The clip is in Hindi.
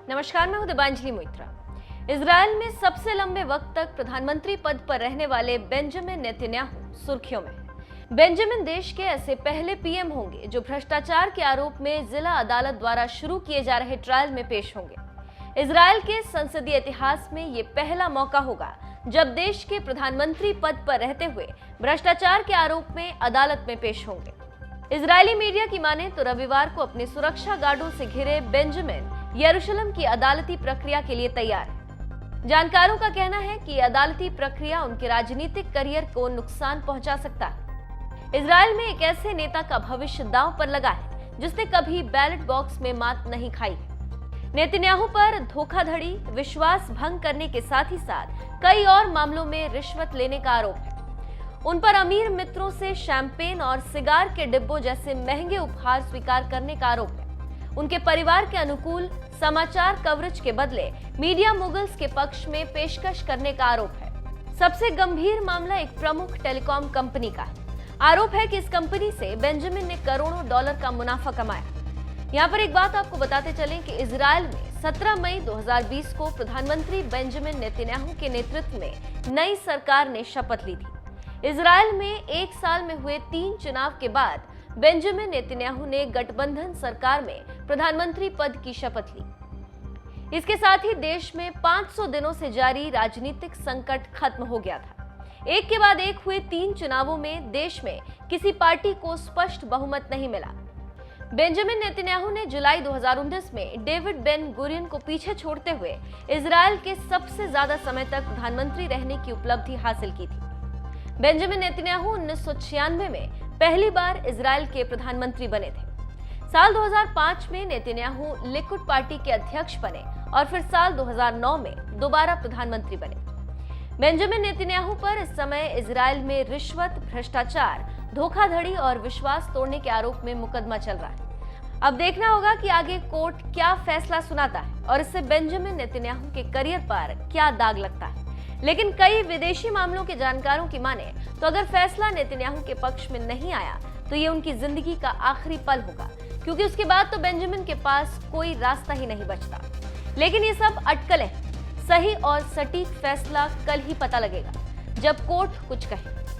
नमस्कार, मैं हूं दिबांजलि मोइत्रा। इजरायल में सबसे लंबे वक्त तक प्रधानमंत्री पद पर रहने वाले बेंजामिन नेतन्याहू सुर्खियों में हैं। बेंजामिन देश के ऐसे पहले पीएम होंगे जो भ्रष्टाचार के आरोप में जिला अदालत द्वारा शुरू किए जा रहे ट्रायल में पेश होंगे। इजरायल के संसदीय इतिहास में ये पहला मौका होगा जब देश के प्रधानमंत्री पद पर रहते हुए भ्रष्टाचार के आरोप में अदालत में पेश होंगे। इजरायली मीडिया की माने तो रविवार को अपने सुरक्षा गार्डों से घिरे बेंजामिन यरूशलेम की अदालती प्रक्रिया के लिए तैयार है। जानकारों का कहना है कि अदालती प्रक्रिया उनके राजनीतिक करियर को नुकसान पहुंचा सकता है। इजरायल में एक ऐसे नेता का भविष्य दांव पर लगा है जिसने कभी बैलेट बॉक्स में मात नहीं खाई है। नेतन्याहू पर धोखाधड़ी, विश्वास भंग करने के साथ ही साथ कई और मामलों में रिश्वत लेने का आरोप है। उन पर अमीर मित्रों से शैंपेन और सिगार के डिब्बों जैसे महंगे उपहार स्वीकार करने का आरोप है। उनके परिवार के अनुकूल समाचार कवरेज के बदले मीडिया मुगल्स के पक्ष में पेशकश करने का आरोप है। सबसे गंभीर मामला एक प्रमुख टेलीकॉम कंपनी का है। आरोप है कि इस कंपनी से बेंजामिन ने करोड़ों डॉलर का मुनाफा कमाया। यहाँ पर एक बात आपको बताते चलें कि इजरायल में 17 मई 2020 को प्रधानमंत्री बेंजामिन नेतन्याहू के नेतृत्व में नई सरकार ने शपथ ली थी। इजरायल में एक साल में हुए 3 चुनाव के बाद बेंजामिन नेतन्याहू ने गठबंधन सरकार में प्रधानमंत्री पद की शपथ ली। इसके साथ ही देश में 500 दिनों से जारी राजनीतिक संकट खत्म हो गया था। एक के बाद एक हुए 3 चुनावों में देश में किसी पार्टी को स्पष्ट बहुमत नहीं मिला। बेंजामिन नेतन्याहू ने जुलाई 2019 में डेविड बेन गुरियन को पीछे छोड़ते हुए इजरायल के सबसे ज्यादा समय तक प्रधानमंत्री रहने की उपलब्धि हासिल की थी। बेंजामिन नेतन्याहू 1996 में पहली बार इजरायल के प्रधानमंत्री बने थे। साल 2005 में नेतन्याहू लिकुड पार्टी के अध्यक्ष बने और फिर साल 2009 में दोबारा प्रधानमंत्री बने। बेंजामिन नेतन्याहू पर इस समय इजरायल में रिश्वत, भ्रष्टाचार, धोखाधड़ी और विश्वास तोड़ने के आरोप में मुकदमा चल रहा है। अब देखना होगा कि आगे कोर्ट क्या फैसला सुनाता है और इससे बेंजामिन नेतन्याहू के करियर पर क्या दाग लगता है। लेकिन कई विदेशी मामलों के जानकारों की माने तो अगर फैसला नेतन्याहू के पक्ष में नहीं आया तो ये उनकी जिंदगी का आखिरी पल होगा, क्योंकि उसके बाद तो बेंजामिन के पास कोई रास्ता ही नहीं बचता। लेकिन ये सब अटकलें, सही और सटीक फैसला कल ही पता लगेगा जब कोर्ट कुछ कहे।